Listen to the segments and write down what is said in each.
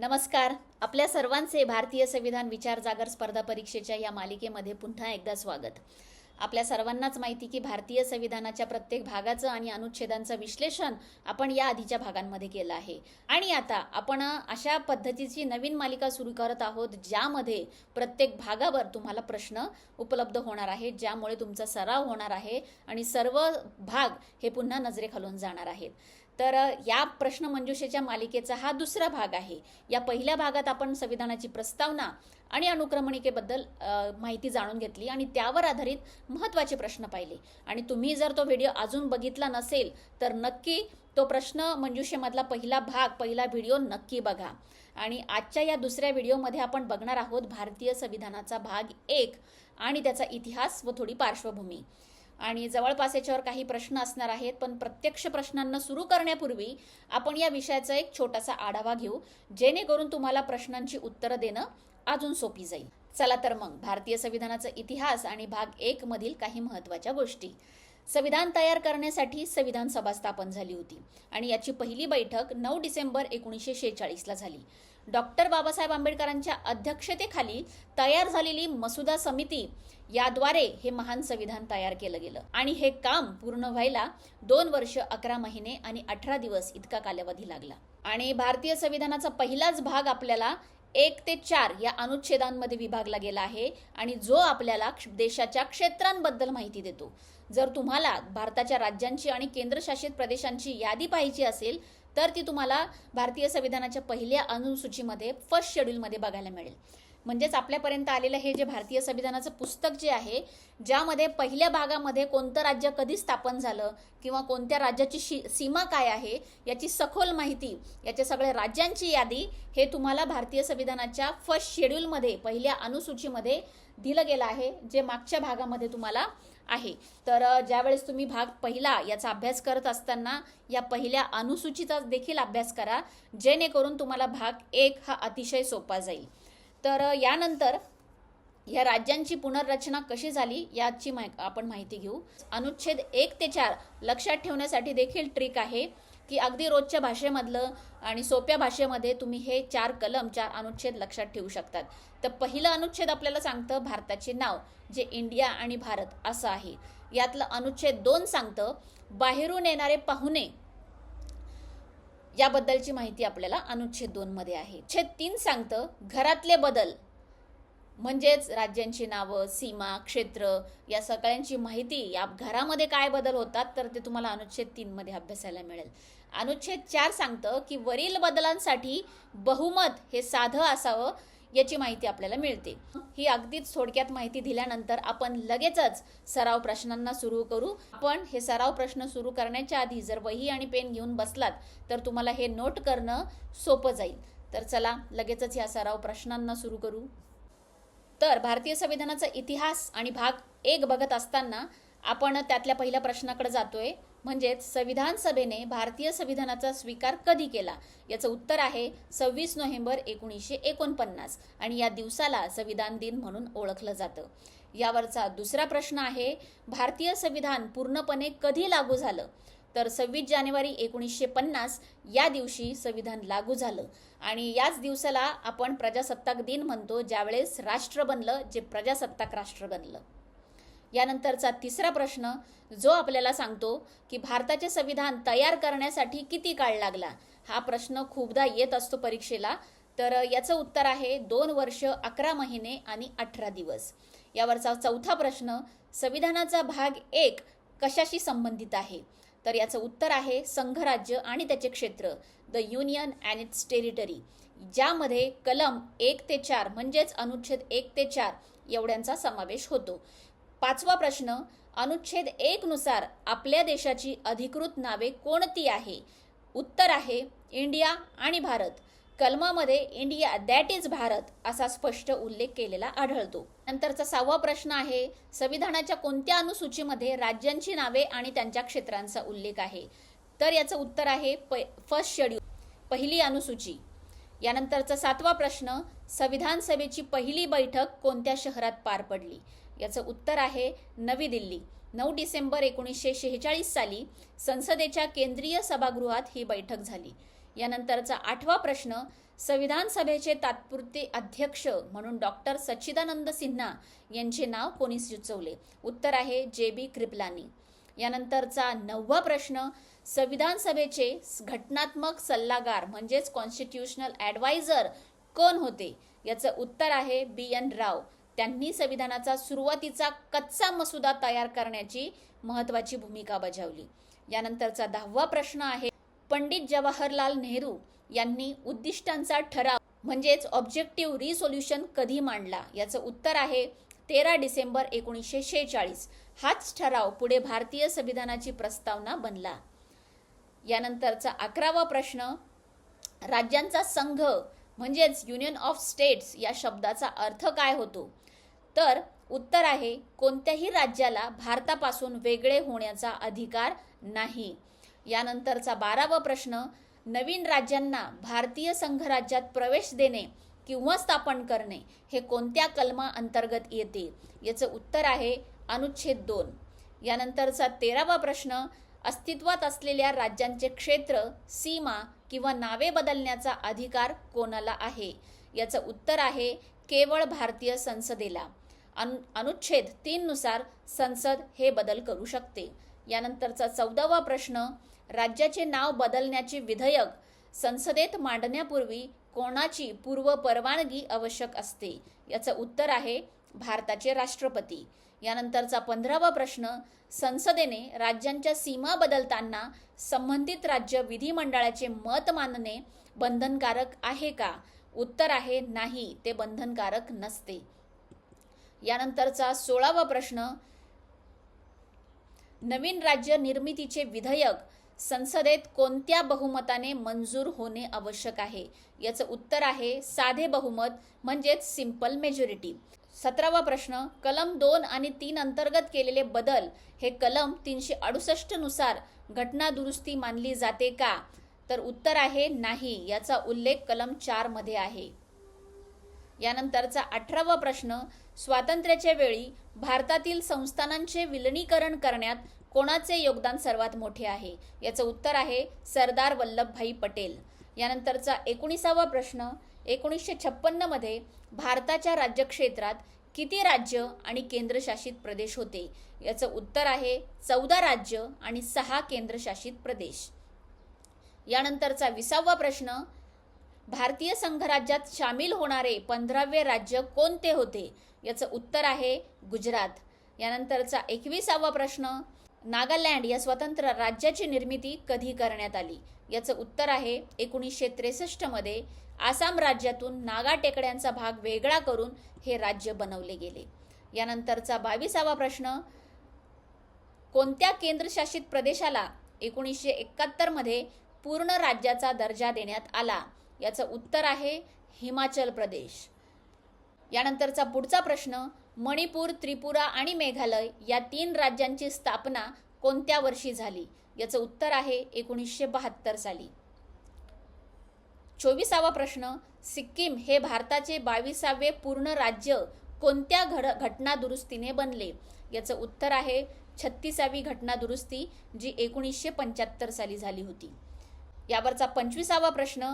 नमस्कार. आपल्या सर्वांचे भारतीय संविधान विचार जागर स्पर्धा परीक्षेच्या या मालिकेमध्ये पुन्हा एकदा स्वागत. आपल्या सर्वांनाच माहिती की भारतीय संविधानाच्या प्रत्येक भागाचं आणि अनुच्छेदांचं विश्लेषण आपण या आधीच्या भागांमध्ये केलं आहे. आणि आता आपण अशा पद्धतीची नवीन मालिका सुरू करत आहोत, ज्यामध्ये प्रत्येक भागावर तुम्हाला प्रश्न उपलब्ध होणार आहेत, ज्यामुळे तुमचा सराव होणार आहे आणि सर्व भाग हे पुन्हा नजरेखालून जाणार आहेत. तर या प्रश्नमंजुषेच्या मालिकेचा हा दुसरा भाग आहे. या पहिल्या भागात आपण संविधानाची प्रस्तावना आणि अनुक्रमणिकेबद्दल माहिती जाणून घेतली आणि त्यावर आधारित महत्त्वाचे प्रश्न पाहिले. आणि तुम्ही जर तो व्हिडिओ अजून बघितला नसेल तर नक्की तो प्रश्न मंजुषेमधला पहिला व्हिडिओ नक्की बघा. आणि आजच्या या दुसऱ्या व्हिडिओमध्ये आपण बघणार आहोत भारतीय संविधानाचा भाग 1 आणि त्याचा इतिहास व थोडी पार्श्वभूमी. आणि जवळपास याच्यावर काही प्रश्न असणार आहेत, पण प्रत्यक्ष प्रश्नांना सुरू करण्यापूर्वी आपण या विषयाचा एक छोटासा आढावा घेऊ, जेणेकरून तुम्हाला प्रश्नांची उत्तरं देणं अजून सोपी जाईल. चला तर मग भारतीय संविधानाचा इतिहास आणि भाग 1 मधील काही महत्त्वाच्या गोष्टी. संविधान तयार करण्यासाठी संविधान सभा स्थापन झाली होती आणि याची पहिली बैठक 9 डिसेंबर 1946ला झाली. डॉक्टर बाबासाहेब आंबेडकरांच्या अध्यक्षतेखाली तयार झालेली मसुदा समिती याद्वारे हे महान संविधान तयार केलं गेलं आणि हे काम पूर्ण व्हायला 2 वर्ष 11 महिने आणि 18 दिवस इतका कालावधी लागला. आणि भारतीय संविधानाचा पहिलाच भाग आपल्याला 1 ते 4 या अनुच्छेदांमध्ये विभागला गेला आहे आणि जो आपल्याला देशाच्या क्षेत्रांबद्दल माहिती देतो. जर तुम्हाला भारताच्या राज्यांची आणि केंद्रशासित प्रदेशांची यादी पाहिजे असेल तर ती तुम्हाला भारतीय संविधानाच्या पहिल्या अनुसूचीमध्ये फर्स्ट शेड्यूलमध्ये बघायला मिळेल. म्हणजेच आपल्यापर्यंत आलेलं हे जे भारतीय संविधानाचं पुस्तक जे आहे, ज्यामध्ये पहिल्या भागामध्ये कोणतं राज्य कधी स्थापन झालं किंवा कोणत्या राज्याची सीमा काय आहे याची सखोल माहिती, याच्या सगळ्या राज्यांची यादी हे तुम्हाला भारतीय संविधानाच्या फर्स्ट शेड्यूलमध्ये पहिल्या अनुसूचीमध्ये दिलं गेलं आहे, जे मागच्या भागामध्ये तुम्हाला आहे. तर ज्यावेळेस तुम्ही भाग पहिला याचा अभ्यास करत असताना या पहिल्या अनुसूचीचा देखील अभ्यास करा, जेणेकरून तुम्हाला भाग 1 हा अतिशय सोपा जाईल. तर यानंतर या राज्यांची पुनर्रचना कशी झाली याची आपण माहिती घेऊ. अनुच्छेद 1 ते 4 लक्षात ठेवण्यासाठी देखील ट्रिक आहे की अगदी रोजच्या भाषेमधलं आणि सोप्या भाषेमध्ये तुम्ही हे 4 कलम 4 अनुच्छेद लक्षात ठेवू शकतात. तर पहिलं अनुच्छेद आपल्याला सांगतं भारताचे नाव, जे इंडिया आणि भारत असं आहे. यातलं अनुच्छेद 2 सांगतं बाहेरून येणारे पाहुणे याबद्दलची माहिती आपल्याला अनुच्छेद 2 मध्ये आहे. अनुच्छेद 3 सांगतं घरातले बदल, म्हणजेच राज्यांची नावं, सीमा, क्षेत्र या सगळ्यांची माहिती, या घरामध्ये काय बदल होतात तर ते तुम्हाला अनुच्छेद 3 मध्ये अभ्यासायला मिळेल. अनुच्छेद 4 सांगतं की वरील बदलांसाठी बहुमत हे साधं असावं याची माहिती आपल्याला मिळते. ही अगदीच थोडक्यात माहिती दिल्यानंतर आपण लगेचच सराव प्रश्नांना सुरू करू. आपण हे सराव प्रश्न सुरू करण्याच्या आधी जर वही आणि पेन घेऊन बसलात तर तुम्हाला हे नोट करणं सोपं जाईल. तर चला लगेचच या सराव प्रश्नांना सुरू करू. तर भारतीय संविधानाचा इतिहास आणि भाग 1 बघत असताना आपण त्यातल्या पहिल्या प्रश्नाकडे जातोय, म्हणजेच संविधान सभेने भारतीय संविधानाचा स्वीकार कधी केला. याचं उत्तर आहे 26 नोव्हेंबर 1949 आणि या दिवसाला संविधान दिन म्हणून ओळखलं जातं. यावरचा दुसरा प्रश्न आहे भारतीय संविधान पूर्णपणे कधी लागू झालं. तर 26 जानेवारी 1950 या दिवशी संविधान लागू झालं आणि याच दिवसाला आपण प्रजासत्ताक दिन म्हणतो, ज्यावेळेस राष्ट्र बनलं, जे प्रजासत्ताक राष्ट्र बनलं. यानंतरचा तिसरा प्रश्न जो आपल्याला सांगतो की भारताचे संविधान तयार करण्यासाठी किती काळ लागला. हा प्रश्न खूपदा येत असतो परीक्षेला. तर याचं उत्तर आहे 2 वर्ष 11 महिने आणि 18 दिवस. यावरचा चौथा प्रश्न संविधानाचा भाग 1 कशाशी संबंधित आहे. तर याचं उत्तर आहे संघराज्य आणि त्याचे क्षेत्र, the union and it's territory, ज्यामध्ये कलम 1 ते 4 म्हणजेच अनुच्छेद 1 ते 4 एवढ्यांचा समावेश होतो. पाचवा प्रश्न अनुच्छेद 1 नुसार आपल्या देशाची अधिकृत नावे कोणती आहे. उत्तर आहे इंडिया आणि भारत. कलमामध्ये इंडिया दॅट इज भारत असा स्पष्ट उल्लेख केलेला आढळतो. नंतरचा 6वा प्रश्न आहे संविधानाच्या कोणत्या अनुसूचीमध्ये राज्यांची नावे आणि त्यांच्या क्षेत्रांचा उल्लेख आहे. तर याचं उत्तर आहे फर्स्ट शेड्यूल, पहिली अनुसूची. यानंतरचा 7वा प्रश्न संविधान सभेची पहिली बैठक कोणत्या शहरात पार पडली. याचं उत्तर आहे नवी दिल्ली. 9 डिसेंबर 1946 साली संसदेच्या केंद्रीय सभागृहात ही बैठक झाली. यानंतरचा 8वा प्रश्न संविधान सभेचे तात्पुरते अध्यक्ष म्हणून डॉक्टर सच्चिदानंद सिन्हा यांचे नाव कोणी सुचवले? उत्तर आहे जे.बी. कृपलानी. यानंतरचा 9वा प्रश्न, संविधान सभेचे घटनात्मक सल्लागार म्हणजेच कॉन्स्टिट्यूशनल ॲडवायझर कोण होते? याचं उत्तर आहे बी.एन. राव. त्यांनी संविधानाचा सुरुवातीचा कच्चा मसुदा तयार करण्याची महत्त्वाची भूमिका बजावली. यानंतरचा 10वा प्रश्न आहे, पंडित जवाहरलाल नेहरू यांनी उद्दिष्टांचा ठराव म्हणजेच ऑब्जेक्टिव्ह रिसोल्युशन कधी मांडला? याचं उत्तर आहे 13 डिसेंबर 1946. हाच ठराव पुढे भारतीय संविधानाची प्रस्तावना बनला. यानंतरचा 11वा प्रश्न, राज्यांचा संघ म्हणजेच युनियन ऑफ स्टेट्स या शब्दाचा अर्थ काय होतो? तर उत्तर आहे कोणत्याही राज्याला भारतापासून वेगळे होण्याचा अधिकार नाही. यानंतरचा 12वा प्रश्न, नवीन राज्यांना भारतीय संघराज्यात प्रवेश देणे किंवा स्थापन करणे हे कोणत्या कलमा अंतर्गत येते? याचं उत्तर आहे अनुच्छेद 2. यानंतरचा 13वा प्रश्न, अस्तित्वात असलेल्या राज्यांचे क्षेत्र, सीमा किंवा नावे बदलण्याचा अधिकार कोणाला आहे? याचं उत्तर आहे केवळ भारतीय संसदेला. अनुच्छेद 3 नुसार संसद हे बदल करू शकते. यानंतरचा 14वा प्रश्न, राज्याचे नाव बदलण्याचे विधेयक संसदेत मांडण्यापूर्वी कोणाची पूर्व परवानगी आवश्यक असते? याचं उत्तर आहे भारताचे राष्ट्रपती. यानंतरचा 15वा प्रश्न, संसदेने राज्यांच्या सीमा बदलताना संबंधित राज्य विधिमंडळाचे मत मानणे बंधनकारक आहे का? उत्तर आहे नाही, ते बंधनकारक नसते. यानंतरचा 16वा प्रश्न, नवीन राज्य निर्मितीचे विधेयक संसदेत कोणत्या बहुमताने मंजूर होणे आवश्यक आहे? याचं उत्तर आहे साधे बहुमत म्हणजेच सिंपल मेजॉरिटी. 17वा प्रश्न, कलम 2 आणि 3 अंतर्गत केलेले बदल हे कलम 368 नुसार घटना दुरुस्ती मानली जाते का? तर उत्तर आहे नाही, याचा उल्लेख कलम 4 मध्ये आहे. यानंतरचा 18वा प्रश्न, स्वातंत्र्याच्या वेळी भारतातील संस्थानांचे विलिनीकरण करण्यात कोणाचे योगदान सर्वात मोठे आहे? याचं उत्तर आहे सरदार वल्लभभाई पटेल. यानंतरचा 19वा प्रश्न, 1956 मध्ये भारताच्या राज्यक्षेत्रात किती राज्य आणि केंद्रशासित प्रदेश होते? याचं उत्तर आहे 14 राज्य आणि 6 केंद्रशासित प्रदेश. यानंतरचा 20वा प्रश्न, भारतीय संघराज्यात सामील होणारे 15वे राज्य कोणते होते? याचं उत्तर आहे गुजरात. यानंतरचा 21वा प्रश्न, नागालँड या स्वतंत्र राज्याची निर्मिती कधी करण्यात आली? याचं उत्तर आहे 1963 मध्ये आसाम राज्यातून नागा टेकड्यांचा भाग वेगळा करून हे राज्य बनवले गेले. यानंतरचा 22वा प्रश्न, कोणत्या केंद्रशासित प्रदेशाला 1971 मध्ये पूर्ण राज्याचा दर्जा देण्यात आला? याचं उत्तर आहे हिमाचल प्रदेश. यानंतरचा पुढचा प्रश्न, मणिपूर, त्रिपुरा आणि मेघालय या 3 राज्यांची स्थापना कोणत्या वर्षी झाली? याचं उत्तर आहे 1972 साली. 24वा प्रश्न, सिक्कीम हे भारताचे 22वे पूर्ण राज्य कोणत्या घटना दुरुस्तीने बनले? याचं उत्तर आहे 36वी घटना दुरुस्ती जी 1975 साली झाली होती. यावरचा 25वा प्रश्न,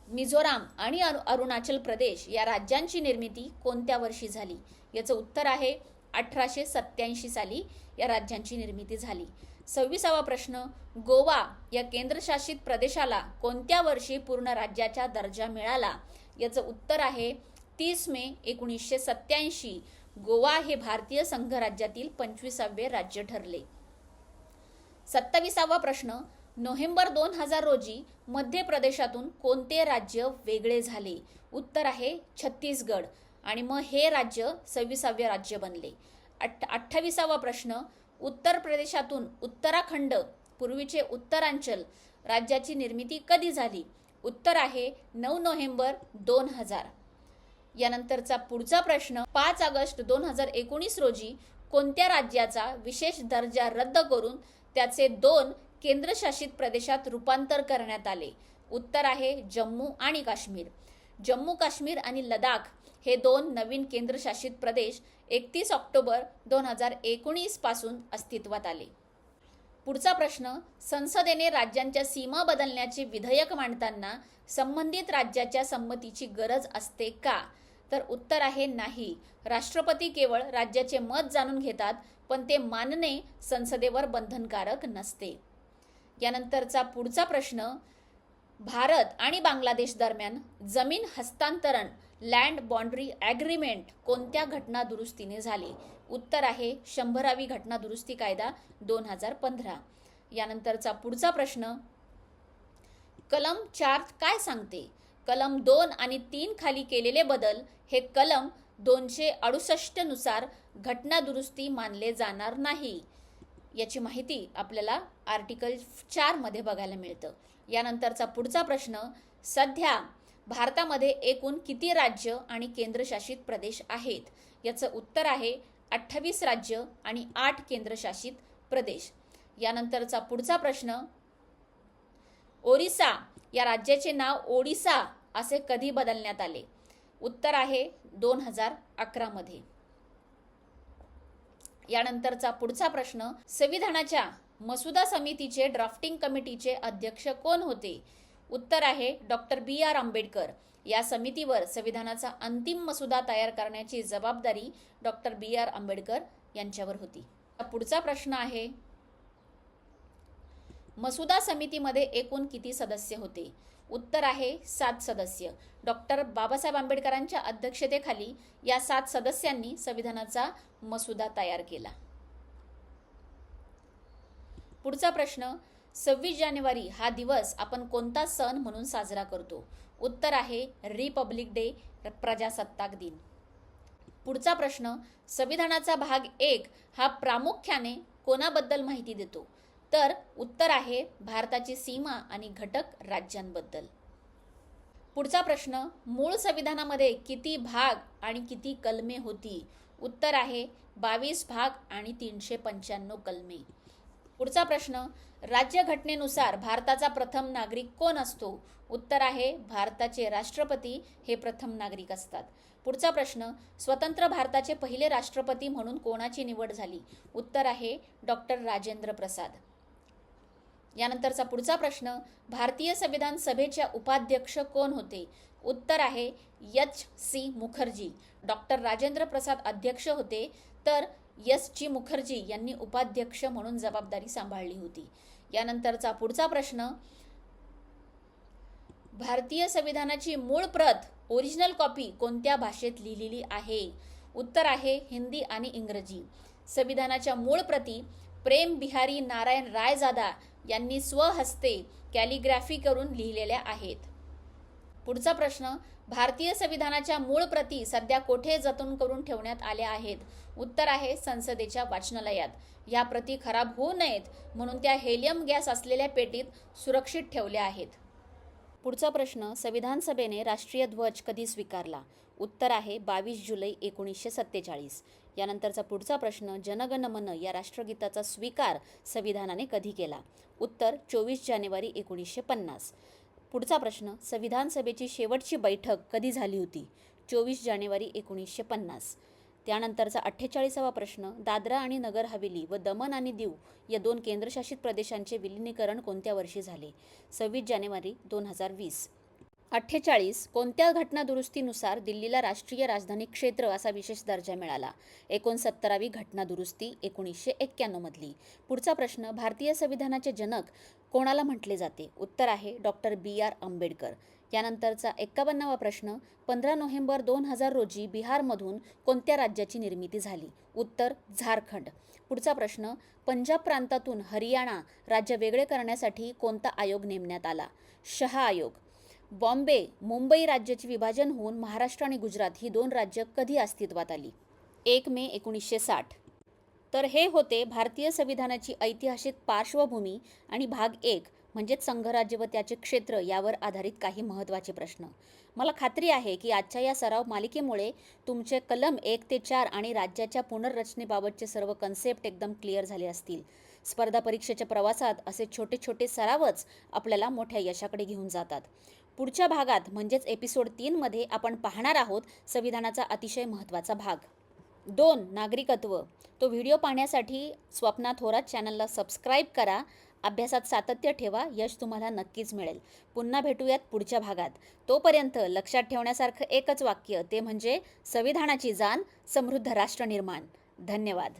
मिझोराम आणि अरुणाचल प्रदेश या राज्यांची निर्मिती कोणत्या वर्षी झाली? याचं उत्तर आहे 1887 साली या राज्यांची निर्मिती झाली. 26वा प्रश्न, गोवा या केंद्रशासित प्रदेशाला कोणत्या वर्षी पूर्ण राज्याचा दर्जा मिळाला? याचं उत्तर आहे 30 मे 1987. गोवा हे भारतीय संघराज्यातील 25वे राज्य ठरले. 27वा प्रश्न, नोव्हेंबर 2000 रोजी मध्य प्रदेशातून कोणते राज्य वेगळे झाले? उत्तर आहे छत्तीसगड आणि मग हे राज्य 26वे राज्य बनले. 28वा प्रश्न, उत्तर प्रदेशातून उत्तराखंड पूर्वीचे उत्तरांचल राज्याची निर्मिती कधी झाली? उत्तर आहे 9 नोव्हेंबर 2000. यानंतरचा पुढचा प्रश्न, 5 ऑगस्ट 2019 रोजी कोणत्या राज्याचा विशेष दर्जा रद्द करून त्याचे 2 केंद्रशासित प्रदेशात रूपांतर करण्यात आले? उत्तर आहे जम्मू आणि काश्मीर. जम्मू काश्मीर आणि लडाख हे 2 नवीन केंद्रशासित प्रदेश 31 ऑक्टोबर 2019 पासून अस्तित्वात आले. पुढचा प्रश्न, संसदेने राज्यांच्या सीमा बदलण्याचे विधेयक मांडताना संबंधित राज्याच्या संमतीची गरज असते का? तर उत्तर आहे नाही. राष्ट्रपती केवळ राज्याचे मत जाणून घेतात, पण ते मानणे संसदेवर बंधनकारक नसते. यानंतरचा पुढचा प्रश्न, भारत आणि बांगलादेश दरम्यान जमीन हस्तांतरण लँड बाउंड्री ॲग्रीमेंट कोणत्या घटना दुरुस्तीने झाले? उत्तर आहे 100वी घटना दुरुस्ती कायदा 2015. यानंतरचा पुढचा प्रश्न, कलम 4 काय सांगते? कलम 2 आणि 3 खाली केलेले बदल हे कलम 268 नुसार घटना दुरुस्ती मानले जाणार नाही. याची माहिती आपल्याला आर्टिकल 4 मध्ये बघायला मिळतं. यानंतरचा पुढचा प्रश्न, सध्या भारतामध्ये एकूण किती राज्य आणि केंद्रशासित प्रदेश आहेत? याचं उत्तर आहे 28 राज्य आणि 8 केंद्रशासित प्रदेश. यानंतरचा पुढचा प्रश्न, ओरिसा या राज्याचे नाव ओडिसा असे कधी बदलण्यात आले? उत्तर आहे 2011 मध्ये. यानंतरचा पुढचा प्रश्न, संविधानाच्या मसुदा समितीचे ड्राफ्टिंग कमिटीचे अध्यक्ष कोण होते? उत्तर आहे डॉक्टर BR आंबेडकर. या समितीवर संविधानाचा अंतिम मसुदा तयार करण्याची जबाबदारी डॉक्टर BR आंबेडकर यांच्यावर होती. पुढचा प्रश्न आहे, मसुदा समितीमध्ये एकूण किती सदस्य होते? उत्तर आहे 7 सदस्य. डॉक्टर बाबासाहेब आंबेडकरांच्या अध्यक्षतेखाली या 7 सदस्यांनी संविधानाचा मसुदा तयार केला. पुढचा प्रश्न, 26 जानेवारी हा दिवस आपण कोणता सण म्हणून साजरा करतो? उत्तर आहे रिपब्लिक डे, प्रजासत्ताक दिन. पुढचा प्रश्न, संविधानाचा भाग 1 हा प्रामुख्याने कोणाबद्दल माहिती देतो? तर उत्तर आहे भारताची सीमा आणि घटक राज्यांबद्दल. पुढचा प्रश्न, मूळ संविधानामध्ये किती भाग आणि किती कलमे होती? उत्तर आहे 22 भाग आणि 395 कलमे. पुढचा प्रश्न, राज्यघटनेनुसार भारताचा प्रथम नागरिक कोण असतो? उत्तर आहे भारताचे राष्ट्रपती हे प्रथम नागरिक असतात. पुढचा प्रश्न, स्वतंत्र भारताचे पहिले राष्ट्रपती म्हणून कोणाची निवड झाली? उत्तर आहे डॉक्टर राजेंद्र प्रसाद. यानंतरचा पुढचा प्रश्न, भारतीय संविधान सभेच्या उपाध्यक्ष कोण होते? उत्तर आहे HC मुखर्जी. डॉक्टर राजेंद्र प्रसाद अध्यक्ष होते, तर HC मुखर्जी यांनी उपाध्यक्ष म्हणून जबाबदारी सांभाळली होती. यानंतरचा पुढचा प्रश्न, भारतीय संविधानाची मूळ प्रत ओरिजिनल कॉपी कोणत्या भाषेत लिहिलेली आहे? उत्तर आहे हिंदी आणि इंग्रजी. संविधानाच्या मूळ प्रती प्रेम बिहारी नारायण रायजादा यांनी स्वहस्ते कॅलिग्राफी करून लिहिलेल्या आहेत. पुढचा प्रश्न, भारतीय संविधानाच्या मूळ प्रती सध्या कोठे जतन करून ठेवण्यात आल्या आहेत? उत्तर आहे संसदेच्या वाचनालयात. या प्रती खराब होऊ नयेत म्हणून त्या हेलियम गॅस असलेल्या पेटीत सुरक्षित ठेवल्या आहेत. पुढचा प्रश्न, संविधान सभेने राष्ट्रीय ध्वज कधी स्वीकारला? उत्तर आहे 22 जुलै 1947. यानंतरचा पुढचा प्रश्न, जनगण मन या राष्ट्रगीताचा स्वीकार संविधानाने कधी केला? उत्तर 24 जानेवारी 1950. पुढचा प्रश्न, संविधान सभेची शेवटची बैठक कधी झाली होती? 24 जानेवारी 1950. त्यानंतरचा 48वा प्रश्न, दादरा आणि नगर हवेली व दमन आणि दीव या 2 केंद्रशासित प्रदेशांचे विलिनीकरण कोणत्या वर्षी झाले? 26 जानेवारी 2020. 48 कोणत्या घटना दुरुस्तीनुसार दिल्लीला राष्ट्रीय राजधानी क्षेत्र असा विशेष दर्जा मिळाला? 69वी घटना दुरुस्ती 1991 मधली. पुढचा प्रश्न, भारतीय संविधानाचे जनक कोणाला म्हटले जाते? उत्तर आहे डॉक्टर BR आंबेडकर. यानंतरचा 51वा प्रश्न, 15 नोव्हेंबर 2000 रोजी बिहारमधून कोणत्या राज्याची निर्मिती झाली? उत्तर झारखंड. पुढचा प्रश्न, पंजाब प्रांतातून हरियाणा राज्य वेगळे करण्यासाठी कोणता आयोग नेमण्यात आला? शहा आयोग. बॉम्बे मुंबई राज्याचे विभाजन होऊन महाराष्ट्र आणि गुजरात ही 2 राज्य कधी अस्तित्वात आली? 1 मे 1960. तर हे होते भारतीय संविधानाची ऐतिहासिक पार्श्वभूमी आणि भाग 1 म्हणजेच संघराज्य व त्याचे क्षेत्र यावर आधारित काही महत्त्वाचे प्रश्न. मला खात्री आहे की आजच्या या सराव मालिकेमुळे तुमचे कलम 1 ते 4 आणि राज्याच्या पुनर्रचनेबाबतचे सर्व कन्सेप्ट एकदम क्लिअर झाले असतील. स्पर्धा परीक्षेच्या प्रवासात असे छोटे छोटे सरावच आपल्याला मोठ्या यशाकडे घेऊन जातात. पुढच्या भागात म्हणजेच एपिसोड 3 मध्ये आपण पाहणार आहोत संविधानाचा अतिशय महत्त्वाचा भाग. 2. नागरिकत्व. तो व्हिडिओ पाहण्यासाठी स्वप्ना थोरात चॅनलला सबस्क्राईब करा. अभ्यासात सातत्य ठेवा, यश तुम्हाला नक्कीच मिळेल. पुन्हा भेटूयात पुढच्या भागात. तोपर्यंत लक्षात ठेवण्यासारखं एकच वाक्य, ते म्हणजे संविधानाची जाण, समृद्ध राष्ट्र निर्माण. धन्यवाद.